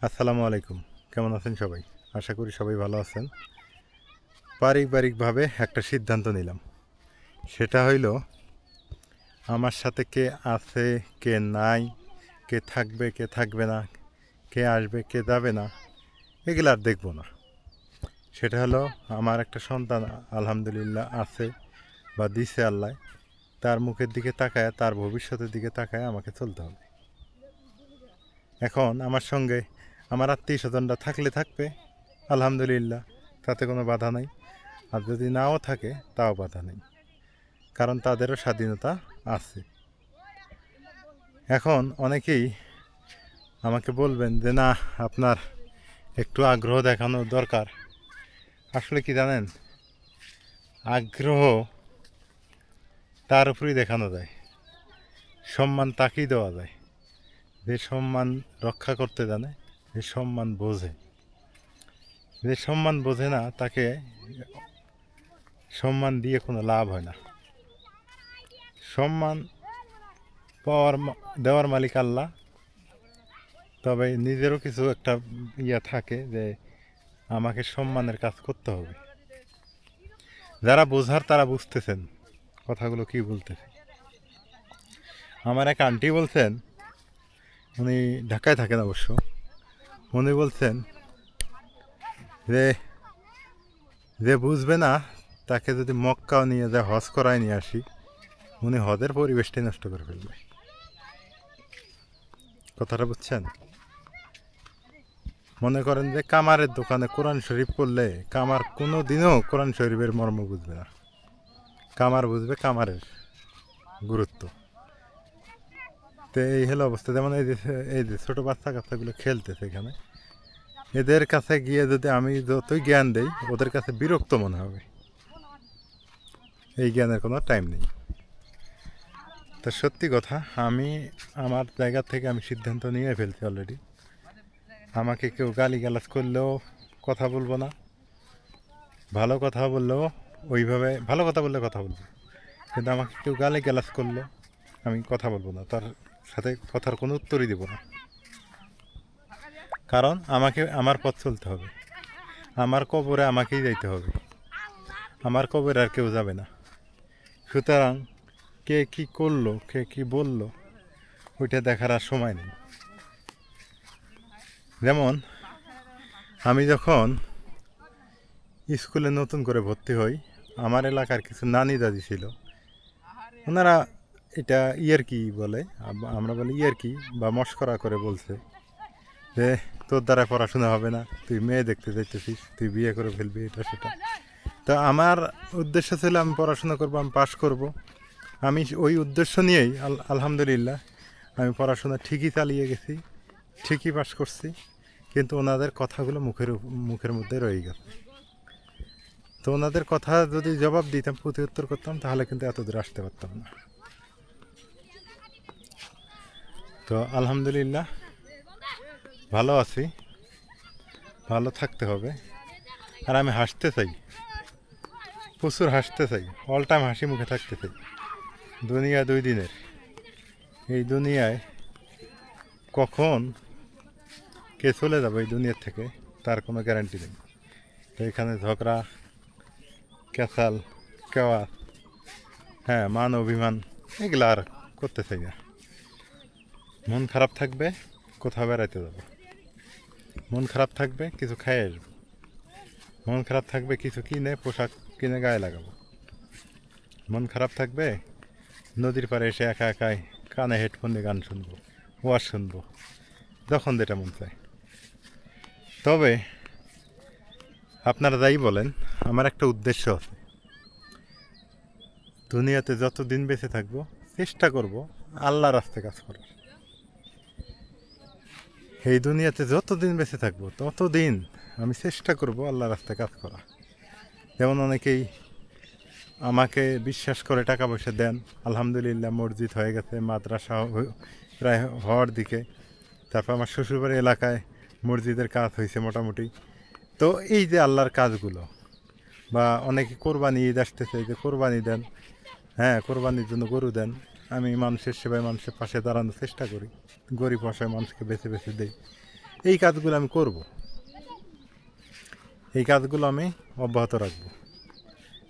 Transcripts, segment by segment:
আসসালামু আলাইকুম। কেমন আছেন সবাই? আশা করি সবাই ভালো আছেন। পারিবারিকভাবে একটা সিদ্ধান্ত নিলাম। সেটা হইল আমার সাথে কে আছে, কে নাই, কে থাকবে, কে থাকবে না, কে আসবে, কে যাবে না, এগুলো আর দেখব না। সেটা হলো আমার একটা সন্তান আলহামদুলিল্লাহ আছে বা দিছে আল্লাহ। তার মুখের দিকে তাকায়, তার ভবিষ্যতের দিকে তাকায় আমাকে চলতে হবে। এখন আমার সঙ্গে আমার আত্মীয়স্বজনরা থাকলে থাকবে, আলহামদুলিল্লাহ, তাতে কোনো বাধা নাই। আর যদি নাও থাকে তাও বাধা নেই, কারণ তাদেরও স্বাধীনতা আছে। এখন অনেকেই আমাকে বলবেন যে না, আপনার একটু আগ্রহ দেখানো দরকার। আসলে কি জানেন, আগ্রহ তার উপরেই দেখানো যায়, সম্মান তাকেই দেওয়া যায় যে সম্মান রক্ষা করতে জানে, যে সম্মান বোঝে। যে সম্মান বোঝে না তাকে সম্মান দিয়ে কোনো লাভ হয় না। সম্মান দেওয়ার মালিক আল্লাহ, তবে নিজেরও কিছু একটা থাকে যে আমাকে সম্মানের কাজ করতে হবে। যারা বোঝার তারা বুঝতেছেন কথাগুলো কি বলতেছে। আমার এক আন্টি বলছেন, উনি ঢাকায় থাকেন অবশ্য, উনি বলছেন যে যে বুঝবে না তাকে যদি মক্কাও নিয়ে যায়, হজ করায় নিয়ে আসি, উনি হজের পরিবেশটাই নষ্ট করে ফেলবে। কথাটা বুঝছেন? মনে করেন যে কামারের দোকানে কোরআন শরীফ পড়লে কামার কোনো দিনও কোরআন শরীফের মর্ম বুঝবে না। কামার বুঝবে কামারের গুরুত্ব। তো এই হলো অবস্থা। যেমন এই যে ছোটো বাচ্চা কাচ্চাগুলো খেলতেছে এখানে, এদের কাছে গিয়ে যদি আমি যতই জ্ঞান দেই, ওদের কাছে বিরক্ত মনে হবে। এই জ্ঞানের কোনো টাইম নেই। তো সত্যি কথা, আমি আমার জায়গা থেকে আমি সিদ্ধান্ত নিয়ে ফেলছি অলরেডি। আমাকে কেউ গালিগালাজ করলেও কথা বলবো না, ভালো কথা বললেও ওইভাবে, ভালো কথা বললে কথা বলবো, কিন্তু আমাকে কেউ গালিগালাজ করলো আমি কথা বলবো না, তার সাথে কথার কোনো উত্তরই দেবো না। কারণ আমাকে আমার পথ চলতে হবে, আমার কবরে আমাকেই যাইতে হবে, আমার কবরে আর কেউ যাবে না। সুতরাং কে কি করলো, কে কি বললো, ওইটা দেখার আর সময় নেই। যেমন আমি যখন স্কুলে নতুন করে ভর্তি হই, আমার এলাকার কিছু নানি দাদি ছিল, ওনারা এটা কি বলে, আমরা বলি কি বা মস্করা করে বলছে যে তোর দ্বারা পড়াশোনা হবে না, তুই মেয়ে দেখতে যাইতেছিস, তুই বিয়ে করে ফেলবি, এটা সেটা। তো আমার উদ্দেশ্য ছিল আমি পড়াশোনা করবো, আমি পাশ করব। আমি ওই উদ্দেশ্য নিয়েই আলহামদুলিল্লাহ আমি পড়াশোনা ঠিকই চালিয়ে গেছি, ঠিকই পাশ করছি। কিন্তু ওনাদের কথাগুলো মুখের মধ্যে রয়ে গেছে। তো ওনাদের কথা যদি জবাব দিতাম, প্রতি উত্তর করতাম, তাহলে কিন্তু এত দূর আসতে পারতাম না। তো আলহামদুলিল্লাহ ভালো আছি, ভালো থাকতে হবে। আর আমি হাসতে চাই, প্রচুর হাসতে চাই, অল টাইম হাসি মুখে থাকতে চাই। দুনিয়া দুই দিনের, এই দুনিয়ায় কখন কে চলে যাবে এই দুনিয়ার থেকে তার কোনো গ্যারান্টি নেই। তো এখানে ঝগড়া, ক্যাসাল, কেওয়া, হ্যাঁ, মান অভিমান, এগুলো আর করতে চাই না। মন খারাপ থাকবে, কোথাও বেড়াইতে যাবো। মন খারাপ থাকবে, কিছু খাই আসবো। মন খারাপ থাকবে, কিছু কিনে পোশাক কিনে গায়ে লাগাবো। মন খারাপ থাকবে, নদীর পাড়ে এসে একা একাই কানে হেডফোন দিয়ে গান শুনবো, ওয়াজ শুনবো, যখন যেটা মন চায়। তবে আপনারা যাই বলেন, আমার একটা উদ্দেশ্য আছে। দুনিয়াতে যত দিন বেঁচে থাকবো চেষ্টা করব আল্লাহর রাস্তায় কাজ করার। এই দুনিয়াতে যত দিন বেঁচে থাকবো ততদিন আমি চেষ্টা করব আল্লাহর রাস্তায় কাজ করা। যেমন অনেকেই আমাকে বিশ্বাস করে টাকা পয়সা দেন, আলহামদুলিল্লাহ মসজিদ হয়ে গেছে, মাদ্রাসা প্রায় হওয়ার দিকে। তারপর আমার শ্বশুরবাড়ি এলাকায় মসজিদের কাজ হয়েছে মোটামুটি। তো এই যে আল্লাহর কাজগুলো, বা অনেকে কোরবানি ঈদ আসতেছে, যে কোরবানি দেন, হ্যাঁ, কোরবানির জন্য গরু দেন। আমি মানুষের সেবায়, মানুষের পাশে দাঁড়ানোর চেষ্টা করি, গরিব অসহায় মানুষকে বেছে বেছে দেই। এই কাজগুলো আমি করব, এই কাজগুলো আমি অব্যাহত রাখব।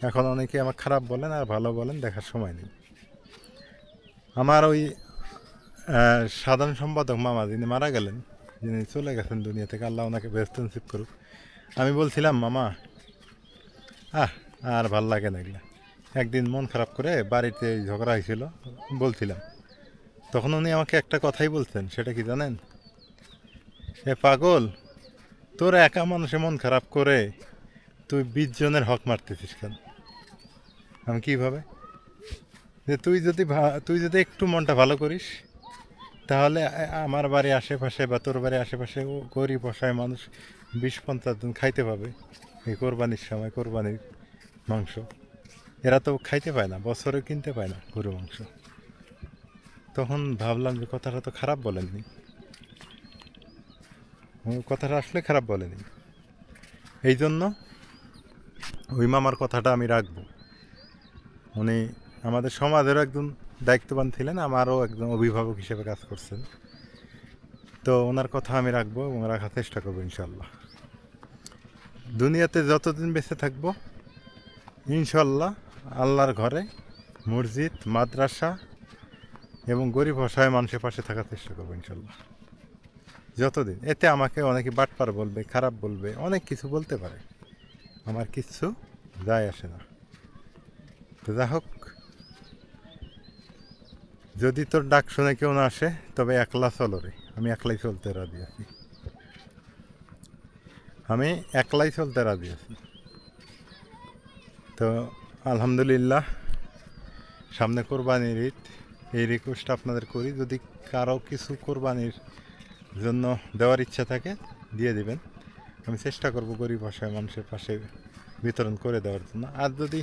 এখন অনেকে আমার খারাপ বলেন আর ভালো বলেন, দেখার সময় নেই। আমার ওই সাধারণ সম্পাদক মামা যিনি মারা গেলেন, যিনি চলে গেছেন দুনিয়া থেকে, আল্লাহ ওনাকে বেহেশত নসিব করুক। আমি বলছিলাম, মামা আর ভাল লাগে না এগুলা। একদিন মন খারাপ করে বাড়িতে ঝগড়া হয়েছিল, বলছিলাম, তখন উনি আমাকে একটা কথাই বলছেন, সেটা কি জানেন? এ পাগল, তোর একা মানুষে মন খারাপ করে তুই 20 জনের হক মারতেছিস কেন? আমি কীভাবে? যে তুই যদি একটু মনটা ভালো করিস, তাহলে আমার বাড়ির আশেপাশে বা তোর বাড়ির আশেপাশে গরিব অসহায় মানুষ 20-50 জন খাইতে পাবে এই কোরবানির সময়, কোরবানির মাংস। এরা তো খাইতে পায় না, বছরে কিনতে পায় না গরু মাংস। তখন ভাবলাম যে কথাটা তো খারাপ বলেননি, কথাটা আসলে খারাপ বলেনি। এই জন্য ওই মামার কথাটা আমি রাখবো। উনি আমাদের সমাজেরও একজন দায়িত্ববান ছিলেন, আমারও একজন অভিভাবক হিসেবে কাজ করছেন। তো ওনার কথা আমি রাখবো এবং রাখার চেষ্টা করবো ইনশাল্লাহ। দুনিয়াতে যতদিন বেঁচে থাকবো, ইনশাল্লাহ আল্লাহর ঘরে, মসজিদ, মাদ্রাসা এবং গরিব অসহায় মানুষের পাশে থাকার চেষ্টা করবো ইনশাল্লাহ যতদিন। এতে আমাকে অনেকে বাটপার বলবে, খারাপ বলবে, অনেক কিছু বলতে পারে, আমার কিচ্ছু যায় আসে না। তো যা হোক, যদি তোর ডাক শুনে কেউ না আসে, তবে একলা চলো রে। আমি একলাই চলতে রাজি আছি, আমি একলাই চলতে রাজি আছি। তো আলহামদুলিল্লাহ, সামনে কোরবানির ঈদ, এই রিকোয়েস্টটা আপনাদের করি, যদি কারো কিছু কোরবানির জন্য দেওয়ার ইচ্ছা থাকে দিয়ে দিবেন। আমি চেষ্টা করব গরিব অসহায় মানুষের পাশে বিতরণ করে দেওয়ার জন্য। আর যদি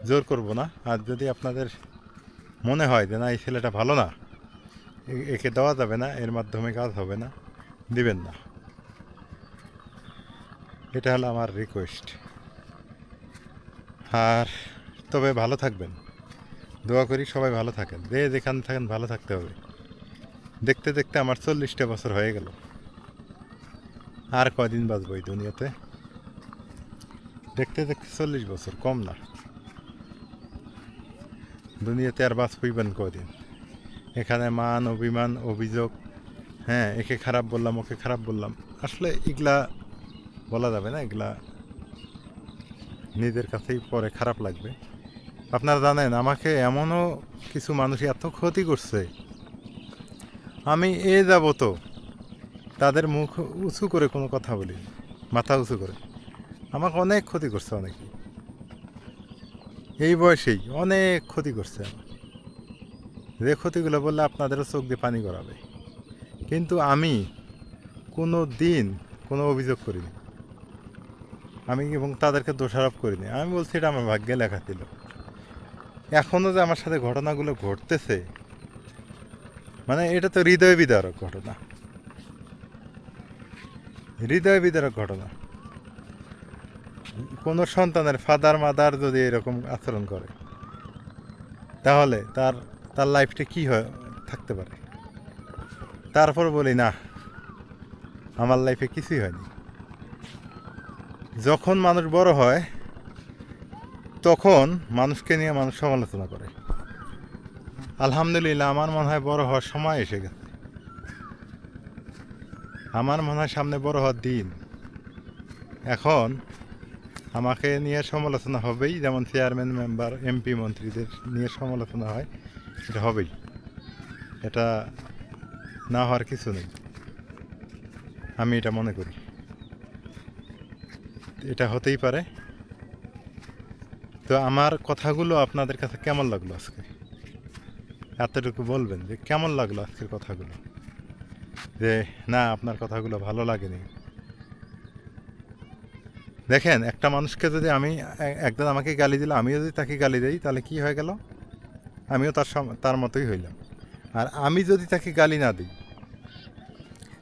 জোর করব না, আর যদি আপনাদের মনে হয় যে না এই ছেলেটা ভালো না, একে দেওয়া যাবে না, এর মাধ্যমে কাজ হবে না, দিবেন না। এটা হলো আমার রিকোয়েস্ট। আর তবে ভালো থাকবেন, দোয়া করি সবাই ভালো থাকেন, যেখানে থাকেন ভালো থাকতে হবে। দেখতে দেখতে আমার 40টা বছর হয়ে গেল, আর কয়দিন বাঁচব এই দুনিয়াতে? দেখতে দেখতে 40 বছর, কম না। দুনিয়াতে আর বাঁচবইবেন কদিন? এখানে মান অভিমান, অভিযোগ, হ্যাঁ একে খারাপ বললাম, ওকে খারাপ বললাম, আসলে এগুলা বলা যাবে না, এগুলা নিজের কাছেই পরে খারাপ লাগবে। আপনারা জানেন, আমাকে এমনও কিছু মানুষ এত ক্ষতি করছে, আমি যাবত তাদের মুখ উঁচু করে কোনো কথা বলি, মাথা উঁচু করে। আমাকে অনেক ক্ষতি করছে অনেকেই, এই বয়সেই অনেক ক্ষতি করছে আমার। যে ক্ষতিগুলো বললে আপনাদেরও চোখ দিয়ে পানি গড়াবে। কিন্তু আমি কোনো দিন কোনো অভিযোগ করিনি, আমি এবং তাদেরকে দোষারোপ করিনি। আমি বলছি এটা আমার ভাগ্যে লেখা ছিল। এখনও যে আমার সাথে ঘটনাগুলো ঘটতেছে, মানে এটা তো হৃদয় বিদারক ঘটনা, হৃদয় বিদারক ঘটনা। কোনো সন্তানের ফাদার মাদার যদি এরকম আচরণ করে, তাহলে তার তার লাইফটা কী হয় থাকতে পারে। তারপর বলি না, আমার লাইফে কিছুই হয়নি। যখন মানুষ বড় হয়, তখন মানুষকে নিয়ে মানুষ সমালোচনা করে। আলহামদুলিল্লাহ, আমার মনে হয় বড় হওয়ার সময় এসে গেছে। আমার মনে হয় সামনে বড় হওয়ার দিন। এখন আমাকে নিয়ে সমালোচনা হবেই, যেমন চেয়ারম্যান, মেম্বার, এমপি, মন্ত্রীদের নিয়ে সমালোচনা হয়, এটা হবেই। এটা না হওয়ার কিছু নেই, আমি এটা মনে করি। এটা হতেই পারে। তো আমার কথাগুলো আপনাদের কাছে কেমন লাগলো আজকে? এতটুকু বলবেন যে কেমন লাগলো আজকের কথাগুলো, যে না আপনার কথাগুলো ভালো লাগেনি। দেখেন, একটা মানুষকে যদি আমি, একজন আমাকে গালি দিল, আমিও যদি তাকে গালি দিই, তাহলে কি হয়ে গেল? আমিও তার মতোই হইলাম। আর আমি যদি তাকে গালি না দিই,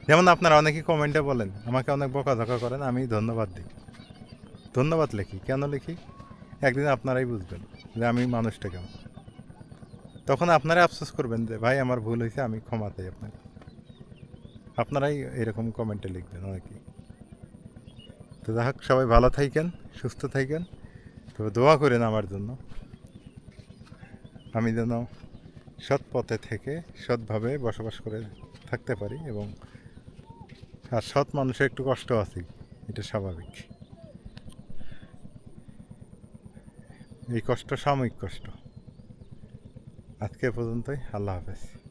যেমন আপনারা অনেকে কমেন্টে বলেন, আমাকে অনেক বকাঝকা করেন, আমি ধন্যবাদ দিই, ধন্যবাদ লিখি। কেন লিখি? একদিন আপনারাই বুঝবেন যে আমি মানুষটা কেমন। তখন আপনারা আফসোস করবেন যে ভাই আমার ভুল হয়েছে, আমি ক্ষমা চাই আপনাকে। আপনারাই এরকম কমেন্টে লিখবেন অনেকেই। তো যাই হোক, সবাই ভালো থাকেন, সুস্থ থাকেন। তবে দোয়া করেন আমার জন্য, আমি যেন সৎ পথে থেকে সৎভাবে বসবাস করে থাকতে পারি। এবং আর সৎ মানুষের একটু কষ্ট আছেই, এটা স্বাভাবিক। এই কষ্ট সাময়িক কষ্ট। আজকে এ পর্যন্তই। আল্লাহ হাফেজ।